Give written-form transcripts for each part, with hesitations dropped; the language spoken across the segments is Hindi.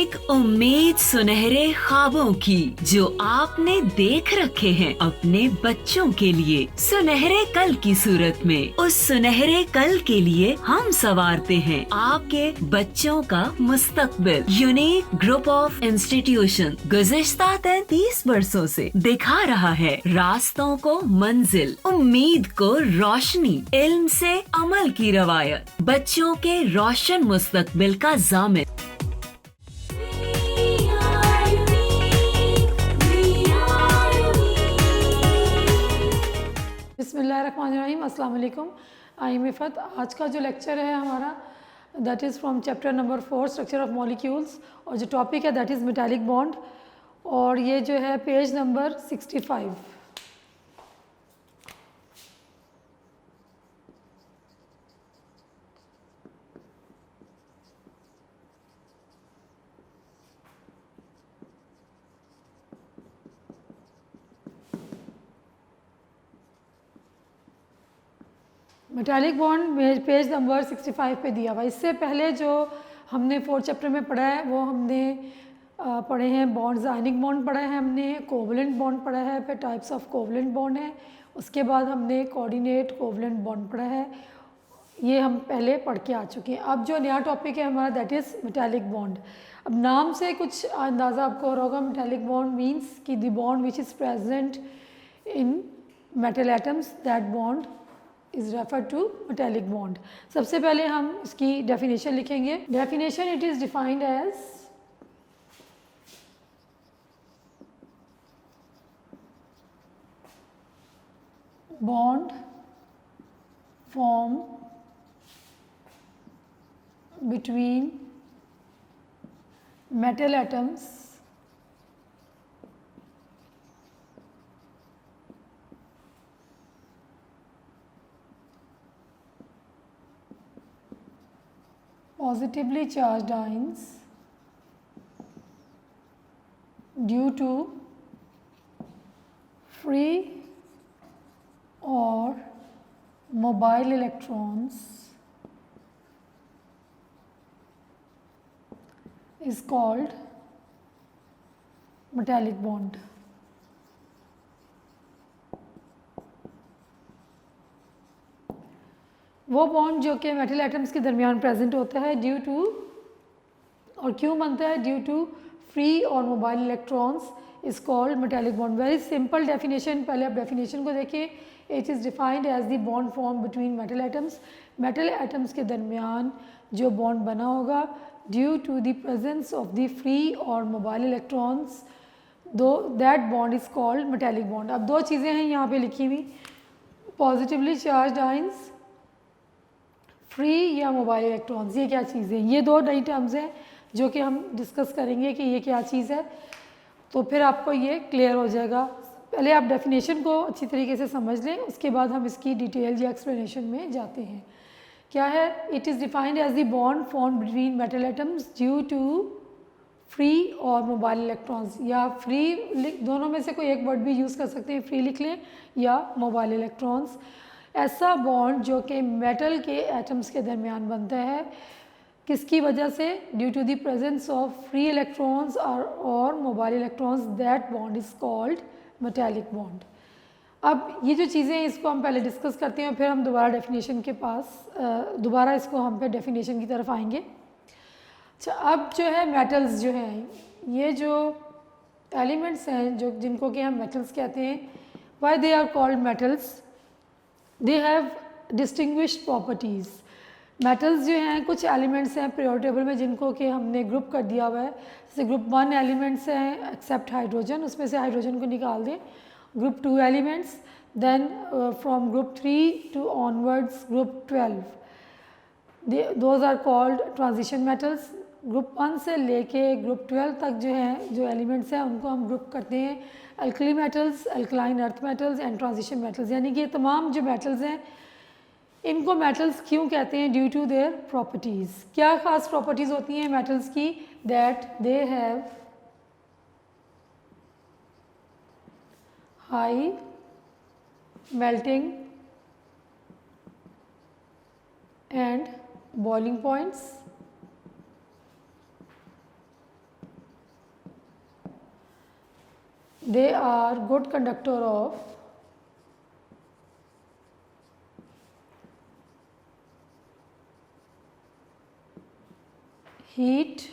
एक उम्मीद सुनहरे ख्वाबों की जो आपने देख रखे हैं अपने बच्चों के लिए, सुनहरे कल की सूरत में। उस सुनहरे कल के लिए हम संवारते हैं आपके बच्चों का मुस्तकबिल। यूनिक ग्रुप ऑफ इंस्टीट्यूशन गुज़िश्ता 33 वर्षों से दिखा रहा है रास्तों को मंजिल, उम्मीद को रोशनी, इल्म से अमल की रवायत, बच्चों के रोशन मुस्तकबिल का जामिन। बिस्मिल्लाहिर्रहमानिर्रहीम, अस्सलाम वालेकुम। I am Iffat. आज का जो लेक्चर है हमारा that is from chapter number 4 structure of molecules, और जो टॉपिक है दैट इज़ मेटालिक बॉन्ड, और ये जो है page number 65। Metallic bond page number 65 पे दिया हुआ। इससे पहले जो हमने 4th चैप्टर में पढ़ा है वो हमने पढ़े हैं बॉन्ड्स, आयनिक बॉन्ड पढ़ा है हमने, कोवलेंट बॉन्ड पढ़ा है, फिर टाइप्स ऑफ कोवलेंट बॉन्ड है, उसके बाद हमने कोऑर्डिनेट कोवलेंट बॉन्ड पढ़ा है। ये हम पहले पढ़ के आ चुके हैं। अब जो नया टॉपिक है हमारा दैट इज़ मेटालिक बॉन्ड। अब नाम से कुछ अंदाज़ा आपको हो रहा होगा। मेटालिक बॉन्ड मीन्स कि the bond which is present in metal atoms, that bond is refer to metallic bond. सबसे पहले हम इसकी डेफिनेशन लिखेंगे। Definition, it is defined as bond form between metal atoms positively charged ions due to free or mobile electrons is called metallic bond. वो बॉन्ड जो कि मेटल एटम्स के दरमियान प्रेजेंट होता है ड्यू टू, और क्यों बनता है, ड्यू टू फ्री और mobile electrons is called metallic bond. Very simple definition. पहले आप डेफिनेशन को देखिए। It is defined as the bond form between metal atoms, metal atoms के दरमियान जो बॉन्ड बना होगा due to the presence of the free और मोबाइल इलेक्ट्रॉन्स, दो that bond is called metallic bond. अब दो चीज़ें हैं यहाँ पे लिखी हुई, पॉजिटिवली चार्ज आइंस, फ्री या मोबाइल इलेक्ट्रॉन्स। ये क्या चीज़ है? ये दो नई टर्म्स हैं जो कि हम डिस्कस करेंगे कि ये क्या चीज़ है, तो फिर आपको ये क्लियर हो जाएगा। पहले आप डेफिनेशन को अच्छी तरीके से समझ लें, उसके बाद हम इसकी डिटेल या एक्सप्लेनेशन में जाते हैं। क्या है? It is defined as the bond form between metal atoms due to free और मोबाइल इलेक्ट्रॉन्स, या फ्री, दोनों में से कोई एक वर्ड भी यूज़ कर सकते हैं, फ्री लिख लें या मोबाइल इलेक्ट्रॉन्स। ऐसा बॉन्ड जो कि मेटल के एटम्स के दरमियान बनता है, किसकी वजह से? Due to the presence of free electrons और mobile electrons, that bond is called metallic bond. अब ये जो चीज़ें हैं इसको हम पहले डिस्कस करते हैं और फिर हम दोबारा डेफिनेशन के पास दोबारा इसको हम पे डेफिनेशन की तरफ आएंगे। अच्छा, अब जो है मेटल्स जो हैं, ये जो एलिमेंट्स हैं जो जिनको कि हम मेटल्स कहते हैं, why they are called metals? They have distinguished properties. Metals जो हैं, कुछ एलिमेंट्स हैं पीरियोडिक टेबल में जिनको कि हमने ग्रुप कर दिया हुआ है। जैसे ग्रुप 1 एलिमेंट्स हैं एक्सेप्ट हाइड्रोजन, उसमें से हाइड्रोजन को निकाल दें। Group 2 elements, then from group 3 to onwards group 12, those are called transition metals. Group 1 से लेके ग्रुप 12 तक जो हैं, जो एलिमेंट्स हैं, उनको हम ग्रुप करते हैं alkali metals, alkaline earth metals and transition metals. यानी कि ये तमाम जो मेटल्स हैं इनको मेटल्स क्यों कहते हैं? Due to their properties. क्या ख़ास प्रॉपर्टीज़ होती हैं मेटल्स की? That they have high melting and boiling points, they are good conductor of heat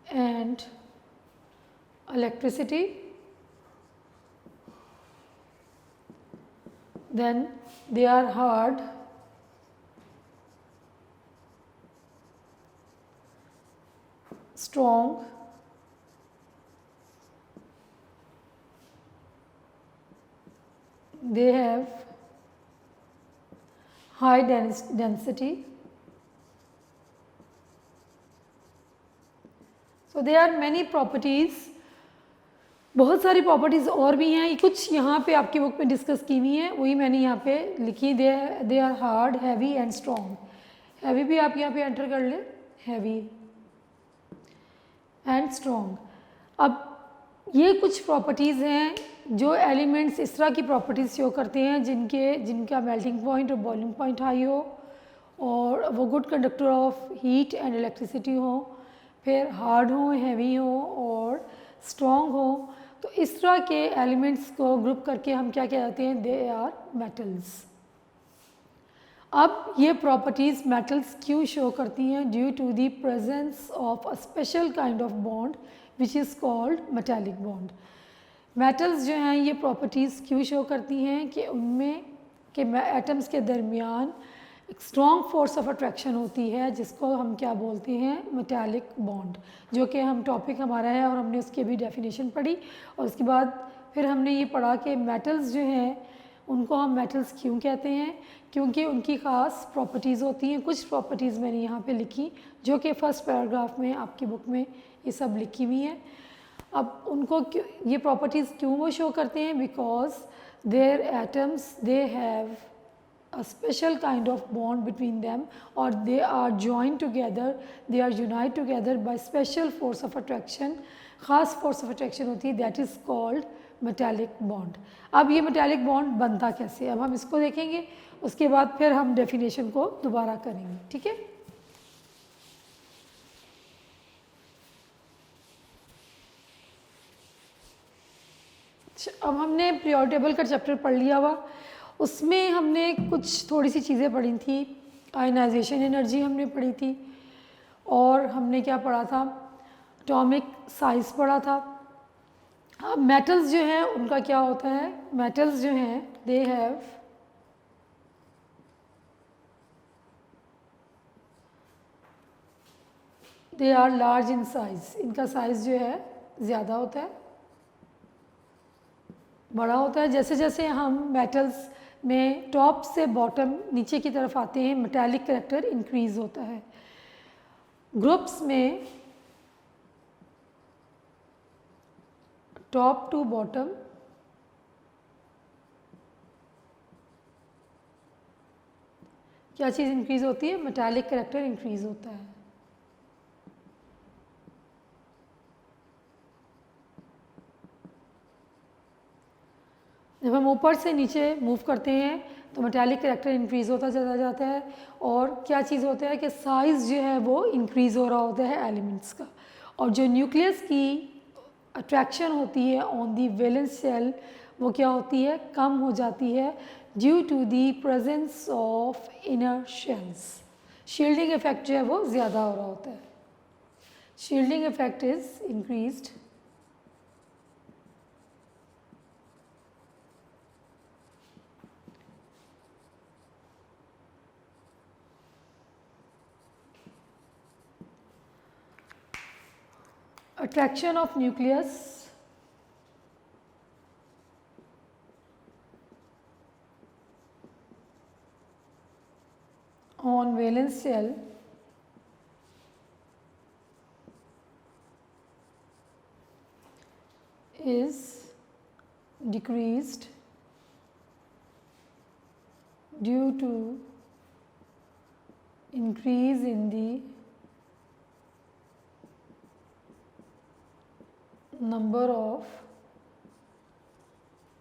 and electricity. Then they are hard, strong, they have high density. So there are many properties, बहुत सारी प्रॉपर्टीज़ और भी हैं, कुछ यहाँ पे आपकी बुक में डिस्कस की हुई हैं, वही मैंने यहाँ पे लिखी। They are hard, heavy and strong. Heavy भी आप यहाँ पे एंटर कर लें, हैवी एंड स्ट्रॉन्ग। अब ये कुछ प्रॉपर्टीज़ हैं जो एलिमेंट्स इस तरह की प्रॉपर्टीज़ शो करते हैं जिनका मेल्टिंग पॉइंट और बॉइलिंग पॉइंट हाई हो, और वो good conductor of heat and electricity हो, फिर हार्ड हो, हैवी हो और स्ट्रॉन्ग हो। तो इस तरह के एलिमेंट्स को ग्रुप करके हम क्या कहते हैं, दे आर मेटल्स। अब ये प्रॉपर्टीज़ मेटल्स क्यों शो करती हैं, due to the presence of a special kind of bond which is called metallic bond. Metals जो हैं ये प्रॉपर्टीज़ क्यों शो करती हैं कि उनमें के एटम्स के दरमियान एक स्ट्रॉन्ग फोर्स ऑफ अट्रैक्शन होती है, जिसको हम क्या बोलते हैं, मेटालिक बॉन्ड, जो कि हम टॉपिक हमारा है और हमने उसकी भी डेफिनेशन पढ़ी। और उसके बाद फिर हमने ये पढ़ा कि मेटल्स जो हैं उनको हम मेटल्स क्यों कहते हैं, क्योंकि उनकी ख़ास प्रॉपर्टीज़ होती हैं। कुछ प्रॉपर्टीज़ मैंने यहाँ पे लिखी जो कि फ़र्स्ट पैराग्राफ में आपकी बुक में ये सब लिखी हुई हैं। अब उनको ये प्रॉपर्टीज़ क्यों वो शो करते हैं, because their atoms they have a special kind of bond between them, or they are joined together, they are united together by special force of attraction, ख़ास force of attraction होती है, that is called metallic bond। अब ये metallic bond बनता कैसे, अब हम इसको देखेंगे, उसके बाद फिर हम definition को दोबारा करेंगे, ठीक है। अब हमने पीरियोडिक टेबल का चैप्टर पढ़ लिया हुआ, उसमें हमने कुछ थोड़ी सी चीज़ें पढ़ी थी। आयनाइजेशन एनर्जी हमने पढ़ी थी, और हमने क्या पढ़ा था, एटॉमिक साइज़ पढ़ा था। अब मेटल्स जो हैं उनका क्या होता है, मेटल्स जो हैं they have they are large in size, इनका साइज़ जो है ज़्यादा होता है, बड़ा होता है। जैसे जैसे हम मेटल्स में टॉप से बॉटम नीचे की तरफ आते हैं, मेटालिक कैरेक्टर इंक्रीज़ होता है। ग्रुप्स में टॉप टू बॉटम क्या चीज़ इंक्रीज़ होती है, मेटालिक कैरेक्टर इंक्रीज़ होता है। जब हम ऊपर से नीचे मूव करते हैं तो मेटालिक कैरेक्टर इंक्रीज़ होता चला जाता है, और क्या चीज़ होता है कि साइज़ जो है वो इंक्रीज़ हो रहा होता है एलिमेंट्स का, और जो न्यूक्लियस की अट्रैक्शन होती है ऑन दी वैलेंस शेल वो क्या होती है, कम हो जाती है, due to the presence of inner shells. Shielding effect जो है वो ज़्यादा हो रहा होता है, shielding effect is increased. Attraction of nucleus on valence shell is decreased due to increase in the number of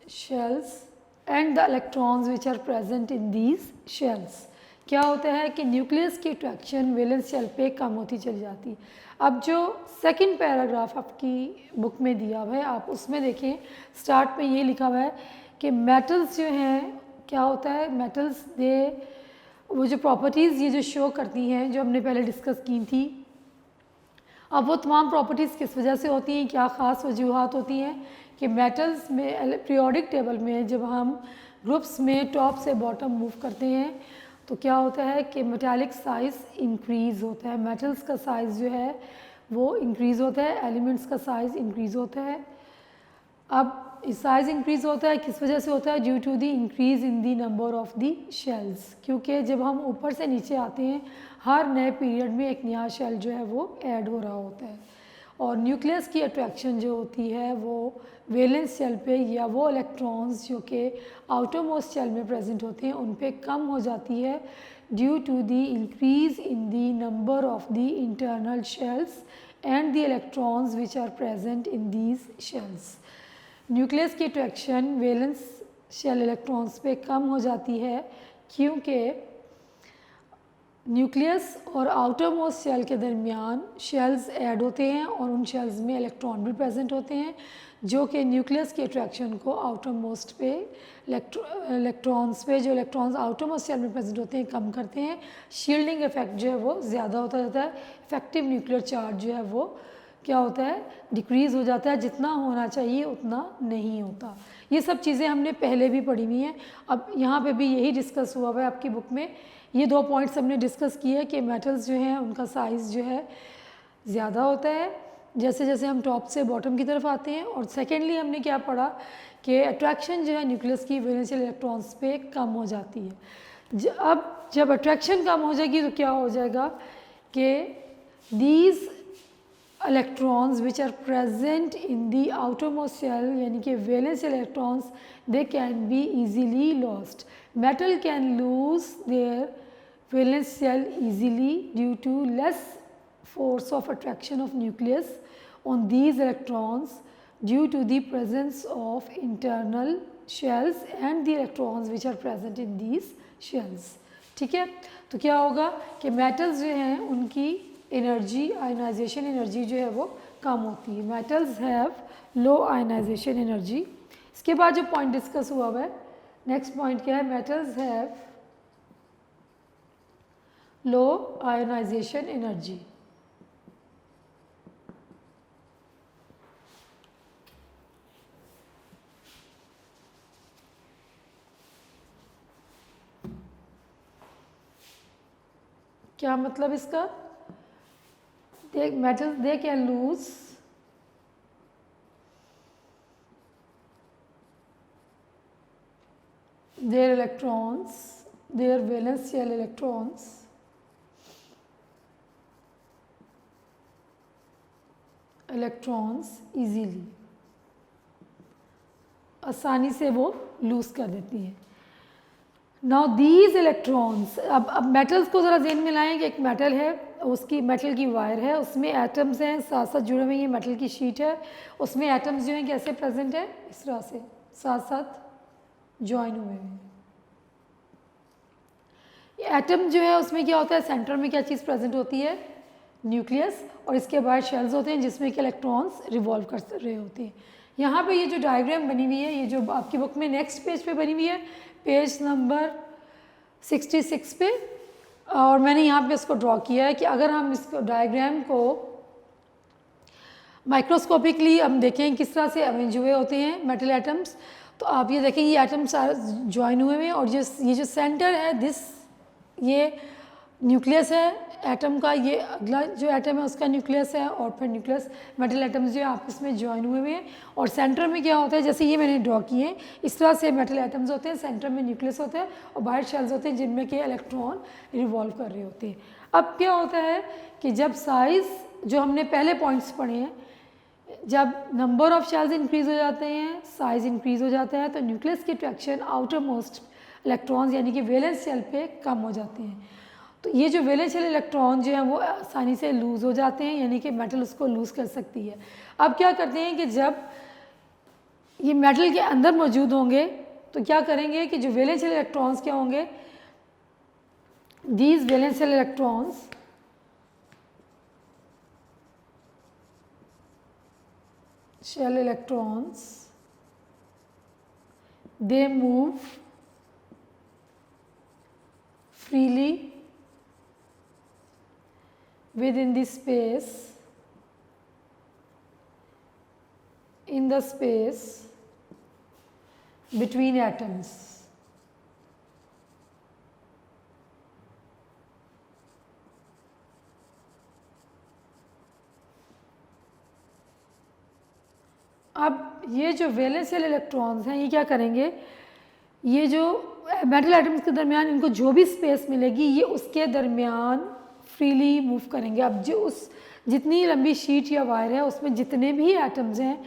shells and the electrons which are present in these shells। क्या होता है कि न्यूक्लियस की अट्रैक्शन वैलेंस शेल पे कम होती चली जाती है। अब जो सेकंड पैराग्राफ आपकी बुक में दिया हुआ है, आप उसमें देखें, स्टार्ट में ये लिखा हुआ है कि मेटल्स जो हैं, क्या होता है, मेटल्स दे वो जो प्रॉपर्टीज़ ये जो शो करती हैं, जो हमने पहले डिस्कस की थी, अब वो तमाम प्रॉपर्टीज़ किस वजह से होती हैं, क्या ख़ास वजूहात होती हैं कि मेटल्स में पीरियोडिक टेबल में जब हम ग्रुप्स में टॉप से बॉटम मूव करते हैं तो क्या होता है कि मेटालिक साइज़ इंक्रीज़ होता है, मेटल्स का साइज़ जो है वो इंक्रीज़ होता है, एलिमेंट्स का साइज़ इंक्रीज़ होता है। अब साइज़ इंक्रीज़ होता है किस वजह से होता है, due to the increase in the number of the shells, क्योंकि जब हम ऊपर से नीचे आते हैं हर नए पीरियड में एक नया शेल जो है वो ऐड हो रहा होता है। और न्यूक्लियस की अट्रैक्शन जो होती है वो वैलेंस शेल पे या वो इलेक्ट्रॉन्स जो कि आउटरमोस्ट शेल में प्रेजेंट होते हैं उन पे कम हो जाती है due to the increase in the number of the internal shells and the electrons which are present in these shells. Nucleus की अट्रैक्शन वैलेंस शेल इलेक्ट्रॉन्स पे कम हो जाती है क्योंकि न्यूक्लियस और आउटर मोस्ट शेल के दरमियान शेल्स ऐड होते हैं और उन शेल्स में इलेक्ट्रॉन भी प्रेजेंट होते हैं जो कि न्यूक्लियस की अट्रैक्शन को आउटर मोस्ट पे इलेक्ट्रॉन्स पे, जो इलेक्ट्रॉन्स आउटर मोस्ट शेल में प्रेजेंट होते हैं, कम करते हैं। शील्डिंग इफेक्ट जो है वो ज़्यादा होता जाता है, इफेक्टिव न्यूक्लियर चार्ज जो है वो क्या होता है, डिक्रीज़ हो जाता है, जितना होना चाहिए उतना नहीं होता। ये सब चीज़ें हमने पहले भी पढ़ी हुई हैं, अब यहाँ पे भी यही डिस्कस हुआ हुआ है आपकी बुक में। ये दो पॉइंट्स हमने डिस्कस किए हैं कि मेटल्स जो हैं उनका साइज़ जो है ज़्यादा होता है जैसे जैसे हम टॉप से बॉटम की तरफ आते हैं, और सेकेंडली हमने क्या पढ़ा कि अट्रैक्शन जो है न्यूक्लियस की वैलेंशियल इलेक्ट्रॉन्स पे कम हो जाती है। अब जब अट्रैक्शन कम हो जाएगी तो क्या हो जाएगा कि these electrons which are present in the outermost shell यानी कि valence electrons they can be easily lost. Metal can lose their valence shell easily due to less force of attraction of nucleus on these electrons due to the presence of internal shells and the electrons which are present in these shells. ठीक है, तो क्या होगा कि मेटल्स जो हैं उनकी एनर्जी, आयनाइजेशन एनर्जी जो है वो कम होती है। Metals have low ionisation energy. इसके बाद जो पॉइंट डिस्कस हुआ है, नेक्स्ट पॉइंट क्या है, metals have low ionisation energy. क्या मतलब इसका, metals they can lose their electrons, their valence shell electrons easily, आसानी से वो लूज कर देती है। नाउ दीज इलेक्ट्रॉन्स, अब मेटल्स को ज़रा ज़हन में लाएं कि एक मेटल है, उसकी मेटल की वायर है, उसमें एटम्स हैं साथ साथ जुड़े हुए, ये मेटल की शीट है, उसमें एटम्स जो हैं कैसे प्रेजेंट है, इस तरह से साथ साथ जॉइन हुए हैं। एटम जो है उसमें क्या होता है, सेंटर में क्या चीज़ प्रेजेंट होती है, न्यूक्लियस, और इसके बाद शेल्स होते हैं जिसमें कि इलेक्ट्रॉन्स रिवॉल्व कर रहे होते हैं। यहाँ पे ये जो डायग्राम बनी हुई है, ये जो आपकी बुक में नेक्स्ट पेज पे बनी हुई है, पेज नंबर 66 पे, और मैंने यहाँ पे इसको ड्रॉ किया है कि अगर हम इसको डायग्राम को माइक्रोस्कोपिकली हम देखें किस तरह से अरेंज हुए होते हैं मेटल एटम्स, तो आप ये देखें ये एटम्स ज्वाइन हुए हैं और ये जो सेंटर है ये न्यूक्लियस है एटम का, ये अगला जो एटम है उसका न्यूक्लियस है, और फिर न्यूक्लियस मेटल एटम्स जो है आपस में ज्वाइन हुए हुए हैं, और सेंटर में क्या होता है, जैसे ये मैंने ड्रॉ किए हैं इस तरह से मेटल एटम्स होते हैं, सेंटर में न्यूक्लियस होता है और बाहर शेल्स होते हैं जिनमें कि इलेक्ट्रॉन रिवॉल्व कर रहे होते हैं। अब क्या होता है कि जब साइज़, जो हमने पहले पॉइंट्स पढ़े हैं, जब नंबर ऑफ शेल्स इंक्रीज़ हो जाते हैं, साइज़ इंक्रीज़ हो जाता है, तो न्यूक्लियस की अट्रैक्शन आउटर मोस्ट इलेक्ट्रॉन्स यानी कि वैलेंस शेल पे कम हो जाते हैं। तो ये जो वैलेंस शेल इलेक्ट्रॉन जो है वो आसानी से लूज़ हो जाते हैं, यानी कि मेटल उसको लूज़ कर सकती है। अब क्या करते हैं कि जब ये मेटल के अंदर मौजूद होंगे तो क्या करेंगे कि जो वैलेंस शेल इलेक्ट्रॉन्स क्या होंगे, these valence shell electrons, they move freely within the space, in the space between atoms. अब ये जो वैलेंस शेल इलेक्ट्रॉन्स हैं ये क्या करेंगे, ये जो मेटल एटम्स के दरमियान इनको जो भी स्पेस मिलेगी ये उसके दरमियान फ्रीली मूव करेंगे। अब जो उस जितनी लंबी शीट या वायर है उसमें जितने भी एटम्स हैं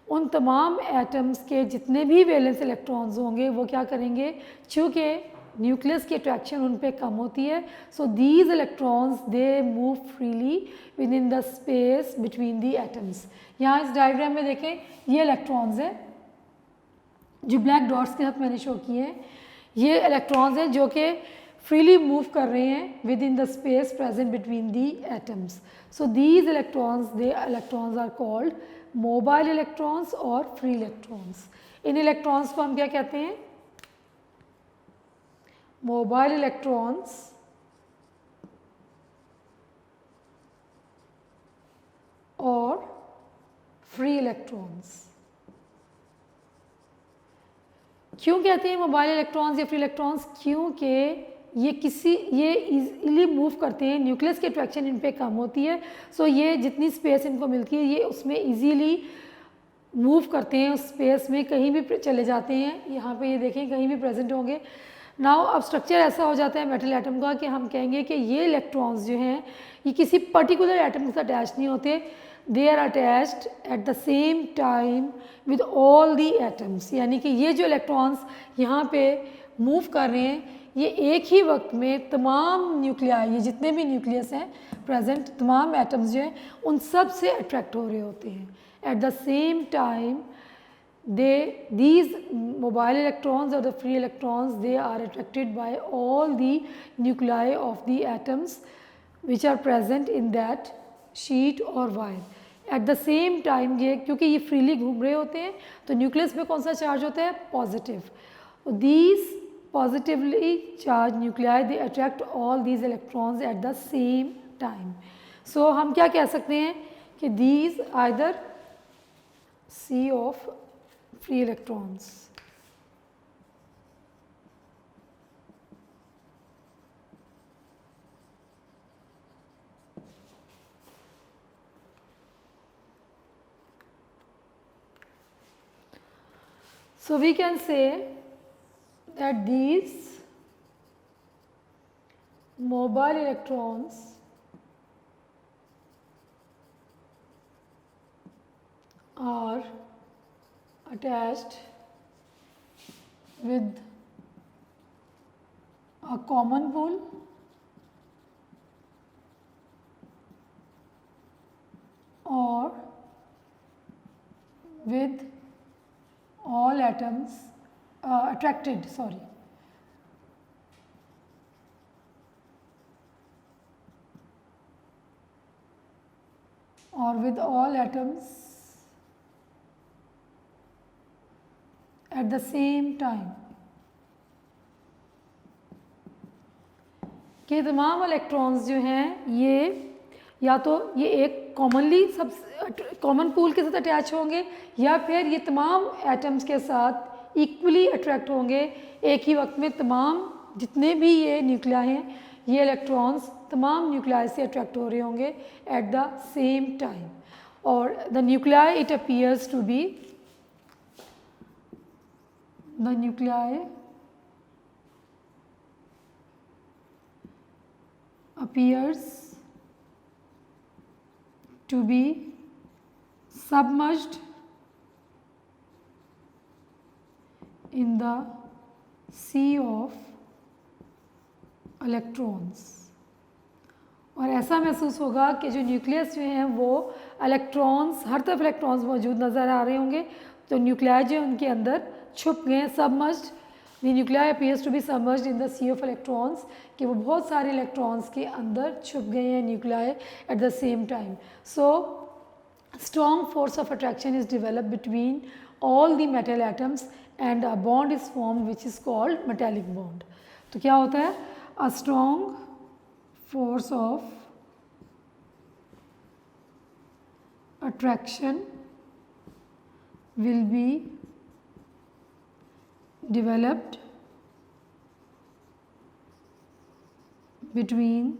उन तमाम एटम्स के जितने भी वैलेंस इलेक्ट्रॉन्स होंगे वो क्या करेंगे, चूँकि न्यूक्लियस की अट्रैक्शन उन पे कम होती है, सो these electrons they move freely with in the space between the atoms. यहाँ इस डायग्राम में देखें ये इलेक्ट्रॉन्स हैं जो ब्लैक डॉट्स के साथ मैंने शो किए हैं, ये इलेक्ट्रॉन्स हैं जो कि फ्रीली मूव कर रहे हैं within the space present between the atoms. So these electrons are called mobile electrons और फ्री इलेक्ट्रॉन्स। इन इलेक्ट्रॉन्स को हम क्या कहते हैं, मोबाइल इलेक्ट्रॉन्स और फ्री इलेक्ट्रॉन्स। क्यों कहते हैं मोबाइल इलेक्ट्रॉन्स या फ्री इलेक्ट्रॉन्स, क्योंकि ये इजीली मूव करते हैं, न्यूक्लियस की अट्रैक्शन इन पे कम होती है, सो ये जितनी स्पेस इनको मिलती है ये उसमें इजीली मूव करते हैं, उस स्पेस में कहीं भी चले जाते हैं। यहाँ पे ये देखें कहीं भी प्रेजेंट होंगे। नाउ अब स्ट्रक्चर ऐसा हो जाता है मेटल एटम का कि हम कहेंगे कि ये इलेक्ट्रॉन्स जो हैं ये किसी पर्टिकुलर एटम से अटैच नहीं होते, they are attached at the same time with all the atoms. यानी कि ये जो इलेक्ट्रॉन्स यहाँ पे मूव कर रहे हैं ये एक ही वक्त में तमाम न्यूक्लियाई, ये जितने भी न्यूक्लियस हैं प्रेजेंट, तमाम एटम्स जो हैं उन सब से अट्रैक्ट हो रहे होते हैं eight the same time. these mobile electrons or the free electrons, they are attracted by all the nuclei of the atoms which are present in that sheet or wire at the same time। ये क्योंकि ये freely घूम रहे होते हैं तो न्यूक्लियस में कौन सा चार्ज होता है, positive. these positively charged nuclei they attract all these electrons at the same time। so हम क्या कह सकते हैं कि these either C of free electrons। So we can say that these mobile electrons are attached with a common pole or with all atoms attracted, or with all atoms at the same time। कि तमाम इलेक्ट्रॉन्स जो हैं ये या तो ये एक कॉमन पूल के साथ अटैच होंगे या फिर ये तमाम एटम्स के साथ इक्वली अट्रैक्ट होंगे एक ही वक्त में। तमाम जितने भी ये न्यूक्लियाई हैं ये इलेक्ट्रॉन्स तमाम न्यूक्लियाई से अट्रैक्ट हो रहे होंगे एट द सेम टाइम। और the nuclei it appears to be the nuclei appears to be submerged in the sea of electrons। और ऐसा महसूस होगा कि जो न्यूक्लियस जो हैं वो इलेक्ट्रॉन्स, हर तरफ इलेक्ट्रॉन्स मौजूद नज़र आ रहे होंगे, तो न्यूक्लियाई जो उनके अंदर छुप गए हैं, submerged the nuclei appears to be submerged in the sea of electrons, कि वो बहुत सारे इलेक्ट्रॉन्स के अंदर छुप गए हैं nuclei eight the same time. So strong force of attraction is developed between all the metal atoms and a bond is formed which is called metallic bond. तो क्या होता है? A strong force of attraction will be developed between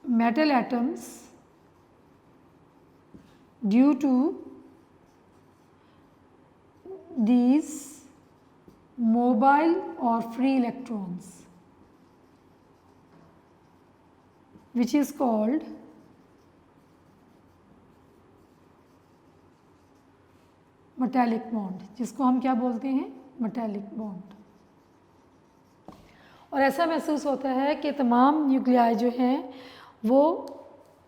metal atoms due to these mobile or free electrons, which is called metallic bond, जिसको हम क्या बोलते हैं? metallic bond. और ऐसा महसूस होता है कि तमाम न्यूक्लियाई जो हैं वो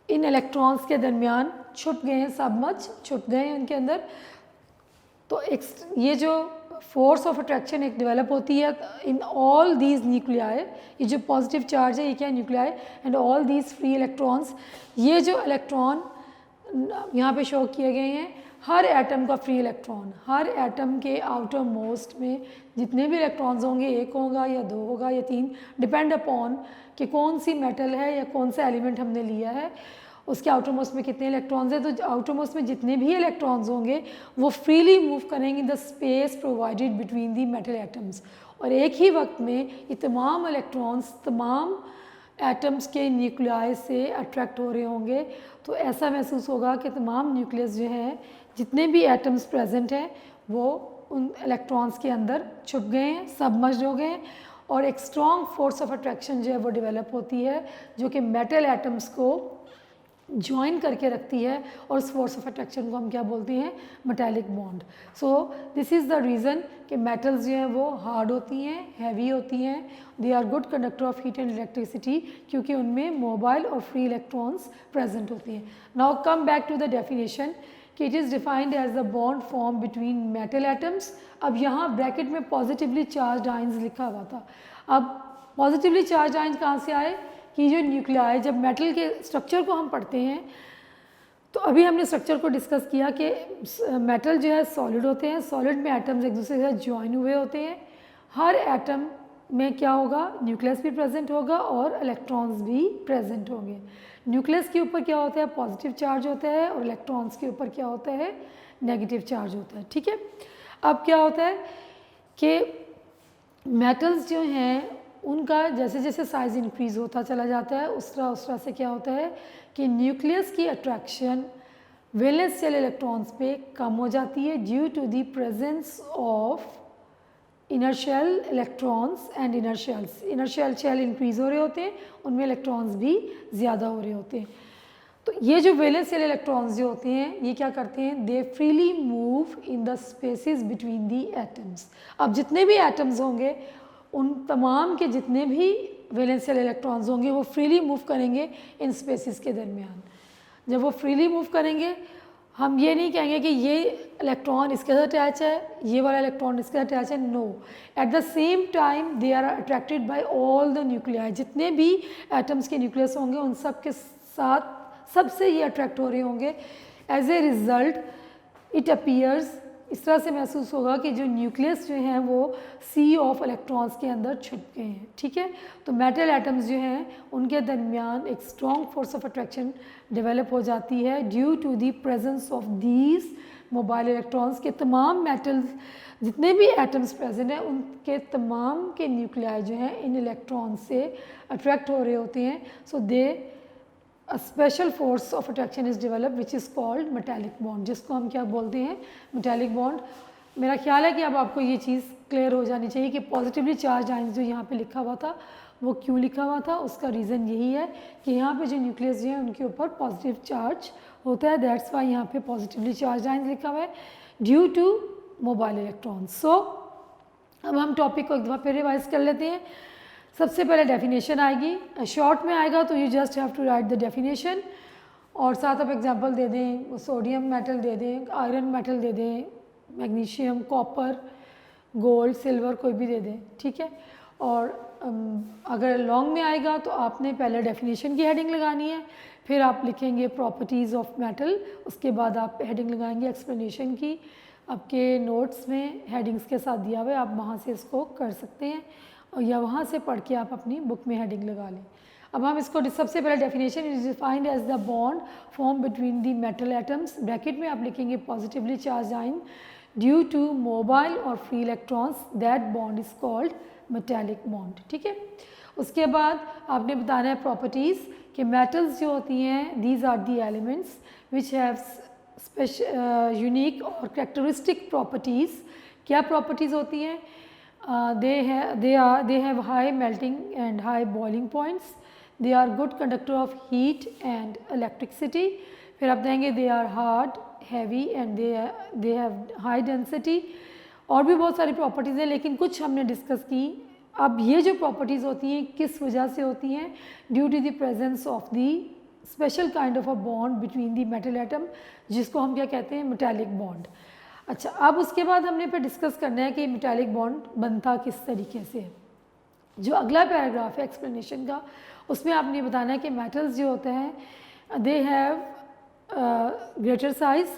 इन इलेक्ट्रॉन्स के दरमियान छुप गए हैं, सब मच छुप गए हैं उनके अंदर. तो ये जो फोर्स ऑफ अट्रैक्शन एक डेवलप होती है इन ऑल दीज न्यूक्लियाई, ये जो पॉजिटिव चार्ज है ये क्या nuclei and all these free electrons, ये जो इलेक्ट्रॉन यहाँ पे शो किए गए हैं, हर एटम का फ्री इलेक्ट्रॉन, हर एटम के आउटर मोस्ट में जितने भी इलेक्ट्रॉन्स होंगे, एक होगा या दो होगा या तीन, डिपेंड अपॉन कि कौन सी मेटल है या कौन सा एलिमेंट हमने लिया है, उसके आउटर मोस्ट में कितने इलेक्ट्रॉन्स हैं. तो आउटर मोस्ट में जितने भी इलेक्ट्रॉन्स होंगे वो फ्रीली मूव करेंगे इन the space provided between the metal atoms. और एक ही वक्त में ये तमाम इलेक्ट्रॉन्स तमाम एटम्स के न्यूक्लियाई से अट्रैक्ट हो रहे होंगे. तो ऐसा महसूस होगा कि तमाम न्यूक्लियस जो हैं, जितने भी एटम्स प्रेजेंट हैं, वो उन इलेक्ट्रॉन्स के अंदर छुप गए हैं, सबमर्ज्ड हो गए हैं. और एक स्ट्रॉन्ग फोर्स ऑफ अट्रैक्शन जो है वो डेवलप होती है जो कि मेटल एटम्स को ज्वाइन करके रखती है. और उस फोर्स ऑफ अट्रैक्शन को हम क्या बोलते हैं? Metallic bond. So this is the reason कि मेटल्स जो हैं वो हार्ड होती हैं, हैवी होती हैं, they are good conductor of heat and electricity, क्योंकि उनमें मोबाइल और फ्री इलेक्ट्रॉन्स प्रेजेंट होती हैं. Now come back to the definition कि it is defined as the bond form between metal atoms. अब यहाँ ब्रैकेट में पॉजिटिवली चार्ज आइंस लिखा हुआ था. अब पॉजिटिवली चार्ज आइंस कहाँ से आए? कि जो न्यूक्लियाई, जब मेटल के स्ट्रक्चर को हम पढ़ते हैं तो अभी हमने स्ट्रक्चर को डिस्कस किया कि मेटल जो है सॉलिड होते हैं, सॉलिड में एटम्स एक दूसरे के साथ ज्वाइन हुए होते हैं. हर एटम में क्या होगा? न्यूक्लियस भी प्रेजेंट होगा और इलेक्ट्रॉन्स भी प्रेजेंट होंगे. न्यूक्लियस के ऊपर क्या होता है? पॉजिटिव चार्ज होता है और इलेक्ट्रॉन्स के ऊपर क्या होता है? नेगेटिव चार्ज होता है. ठीक है. अब क्या होता है कि मेटल्स जो हैं उनका जैसे जैसे साइज़ इंक्रीज़ होता चला जाता है उस तरह से क्या होता है कि न्यूक्लियस की अट्रैक्शन वैलेंस शेल इलेक्ट्रॉन्स पे कम हो जाती है due to the presence of inertial electrons and inertial shell increase हो रहे होते हैं, उनमें इलेक्ट्रॉन्स भी ज़्यादा हो रहे होते हैं. तो ये जो वैलेंस शेल इलेक्ट्रॉन्स जो होते हैं ये क्या करते हैं? They freely move in the spaces between the atoms. अब जितने भी एटम्स होंगे उन तमाम के जितने भी वैलेंस शेल इलेक्ट्रॉन्स होंगे वो फ्रीली मूव करेंगे इन स्पेसिस के दरमियान. जब वो फ्रीली मूव करेंगे, हम ये नहीं कहेंगे कि ये इलेक्ट्रॉन इसके साथ अटैच है, ये वाला इलेक्ट्रॉन इसके साथ अटैच है. No, at the same time they are attracted by all the nuclei. जितने भी एटम्स के न्यूक्लियस होंगे उन सब के साथ सबसे ये अट्रैक्ट हो रहे होंगे. As a result it appears, इस तरह से महसूस होगा कि जो न्यूक्लियस जो हैं वो सी ऑफ इलेक्ट्रॉन्स के अंदर छुप गए हैं. ठीक है. तो मेटल एटम्स जो हैं उनके दरमियान एक strong force of attraction develop हो जाती है due to the presence of these mobile electrons के. तमाम मेटल्स जितने भी एटम्स प्रेजेंट हैं उनके तमाम के न्यूक्लियाई जो हैं इन इलेक्ट्रॉन से अट्रैक्ट हो रहे होते हैं. So they a special force of attraction is develop which is called metallic bond, जिसको हम क्या बोलते हैं? Metallic bond. मेरा ख्याल है कि अब आपको ये चीज़ क्लियर हो जानी चाहिए कि पॉजिटिवली चार्ज आइंस जो यहाँ पे लिखा हुआ था वो क्यों लिखा हुआ था. उसका रीज़न यही है कि यहाँ पे जो न्यूक्लियस जो है उनके ऊपर पॉजिटिव चार्ज होता है. दैट्स वाई यहाँ पे पॉजिटिवली चार्ज आइंस लिखा हुआ है ड्यू टू मोबाइल इलेक्ट्रॉन्स. सो अब हम टॉपिक को एक दफ़ा फिर रिवाइज कर लेते हैं. सबसे पहले डेफिनेशन आएगी, शॉर्ट में आएगा तो you just have to write the definition और साथ आप एग्जांपल दे दें. सोडियम मेटल दे दें, आयरन मेटल दे दें, मैग्नीशियम, कॉपर, गोल्ड, सिल्वर कोई भी दे दें, ठीक है। और अगर लॉन्ग में आएगा तो आपने पहले डेफिनेशन की हेडिंग लगानी है, फिर आप लिखेंगे प्रॉपर्टीज़ ऑफ मेटल, उसके बाद आप हेडिंग लगाएंगे एक्सप्लेनेशन की। आपके नोट्स में हेडिंग्स के साथ दिया हुआ है, आप वहाँ से इसको कर सकते हैं और या वहाँ से पढ़ के आप अपनी बुक में हेडिंग लगा लें। अब हम इसको सबसे पहले definition is defined as the bond form between the metal atoms, bracket में आप लिखेंगे positively charge ion due to mobile और free electrons, that bond is called metallic bond, ठीक है। उसके बाद आपने बताना है प्रॉपर्टीज़ कि मेटल्स जो होती हैं these are the elements which have unique और करेक्टरिस्टिक प्रॉपर्टीज़। क्या प्रॉपर्टीज़ होती हैं? they have high melting and high boiling points, they are good conductor of heat and electricity, फिर आप देंगे they are hard, heavy and they have high density। और भी बहुत सारी प्रॉपर्टीज़ हैं लेकिन कुछ हमने डिस्कस की। अब ये जो प्रॉपर्टीज़ होती हैं किस वजह से होती हैं? Due to the presence of the special kind of a bond between the metal atom, जिसको हम क्या कहते हैं? Metallic bond. अच्छा, अब उसके बाद हमने फिर डिस्कस करना है कि मेटालिक बॉन्ड बनता किस तरीके से है। जो अगला पैराग्राफ है एक्सप्लेनेशन का, उसमें आपने बताना है कि मेटल्स जो होते हैं दे हैव ग्रेटर साइज,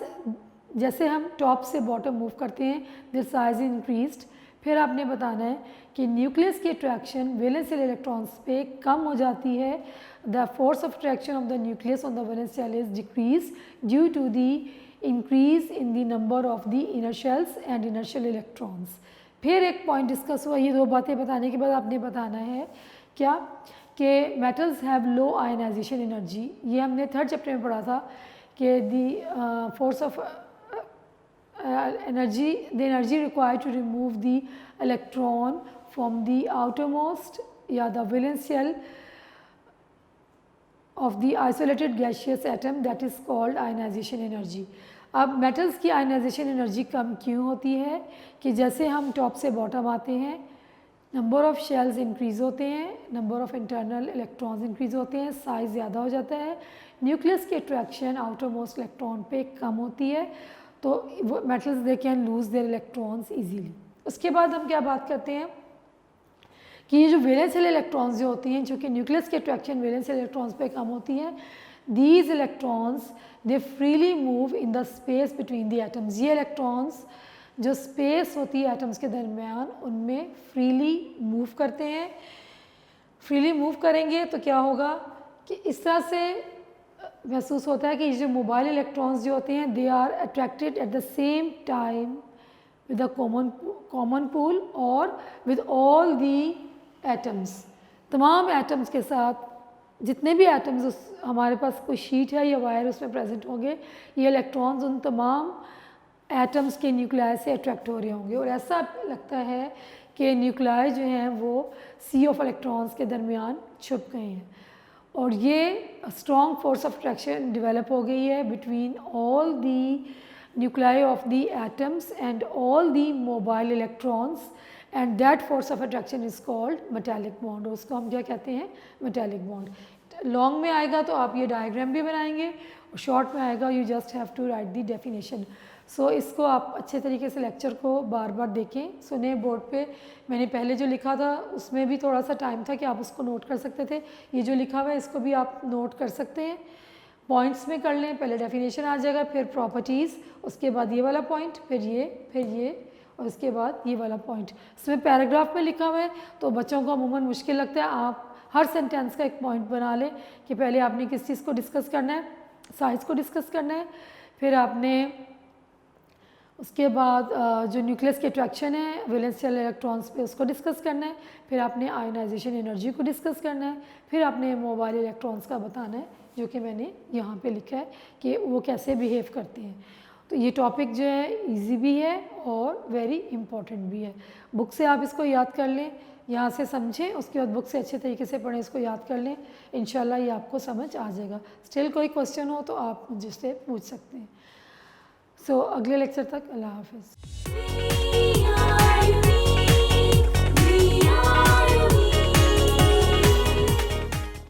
जैसे हम टॉप से बॉटम मूव करते हैं देयर साइज इंक्रीज्ड। फिर आपने बताना है कि न्यूक्लियस की अट्रैक्शन वैलेंशियल इलेक्ट्रॉन्स पे कम हो जाती है, the force of attraction of the nucleus on the valence shell is decrease due to the increase in the number of the inner shells and inertial electrons. फिर एक पॉइंट डिस्कस हुआ, ये दो बातें बताने के बाद आपने बताना है क्या कि metals have low ionisation energy. ये हमने थर्ड चैप्टर में पढ़ा था कि the force of energy, the energy required to remove the electron from the outermost या the valence shell of the isolated gaseous atom, that is called ionization energy। अब metals की ionization energy कम क्यों होती है कि जैसे हम टॉप से बॉटम आते हैं नंबर ऑफ़ शेल्स इंक्रीज़ होते हैं, number of internal electrons increase होते हैं, साइज़ ज़्यादा हो जाता है, न्यूक्लियस की अट्रैक्शन आउटर मोस्ट इलेक्ट्रॉन पे कम होती है, तो वो metals they can lose their electrons easily. उसके बाद हम क्या बात करते हैं कि ये जो वैलेंशियल इलेक्ट्रॉन्स जो होती हैं, जो कि न्यूक्लियस की अट्रैक्शन वैलेंशियल इलेक्ट्रॉन्स पे कम होती है, these electrons they freely move in the space between the atoms. ये इलेक्ट्रॉन्स जो स्पेस होती है एटम्स के दरमियान उनमें फ्रीली मूव करते हैं। फ्रीली मूव करेंगे तो क्या होगा कि इस तरह से महसूस होता है कि ये जो मोबाइल इलेक्ट्रॉन्स जो होते हैं they are attracted at the same time with a common pool और विद ऑल दी एटम्स। तमाम एटम्स के साथ जितने भी एटम्स हमारे पास कोई शीट है या वायर उसमें प्रेजेंट होंगे, ये इलेक्ट्रॉन्स उन तमाम एटम्स के न्यूक्लियाई से अट्रैक्ट हो रहे होंगे और ऐसा लगता है कि न्यूक्लियाई जो हैं वो सी ऑफ इलेक्ट्रॉन्स के दरमियान छुप गए हैं और ये strong force of attraction develop हो गई है between all the nuclei of the atoms and all the mobile electrons and that force of attraction is called metallic bond. उसको हम क्या कहते हैं? Metallic bond. लॉन्ग में आएगा तो आप ये डायग्राम भी बनाएंगे और शॉर्ट में आएगा you just have to write the definition. So इसको आप अच्छे तरीके से लेक्चर को बार बार देखें, सुने। बोर्ड पे मैंने पहले जो लिखा था उसमें भी थोड़ा सा टाइम था कि आप उसको नोट कर सकते थे, ये जो लिखा हुआ है इसको भी आप नोट कर सकते हैं, पॉइंट्स में कर लें। पहले डेफिनेशन आ जाएगा, फिर प्रॉपर्टीज़, उसके बाद ये वाला पॉइंट, फिर ये और उसके बाद ये वाला पॉइंट। इसमें पैराग्राफ में लिखा हुआ है तो बच्चों को अमूमन मुश्किल लगता है। आप हर सेंटेंस का एक पॉइंट बना लें कि पहले आपने किस चीज़ को डिस्कस करना है, साइज़ को डिस्कस करना है, फिर आपने उसके बाद जो न्यूक्लियस की अट्रैक्शन है वैलेंशियल इलेक्ट्रॉन्स पे उसको डिस्कस करना है, फिर आपने आयनाइजेशन एनर्जी को डिस्कस करना है, फिर आपने मोबाइल इलेक्ट्रॉन्स का बताना है जो कि मैंने यहाँ पे लिखा है कि वो कैसे बिहेव करते हैं। तो ये टॉपिक जो है इजी भी है और वेरी इम्पॉर्टेंट भी है। बुक से आप इसको याद कर लें, यहाँ से समझें, उसके बाद बुक से अच्छे तरीके से पढ़ें, इसको याद कर लें, इंशाल्लाह ये आपको समझ आ जाएगा। स्टिल कोई क्वेश्चन हो तो आप मुझसे पूछ सकते हैं। सो अगले लेक्चर तक अल्लाह हाफ़िज़।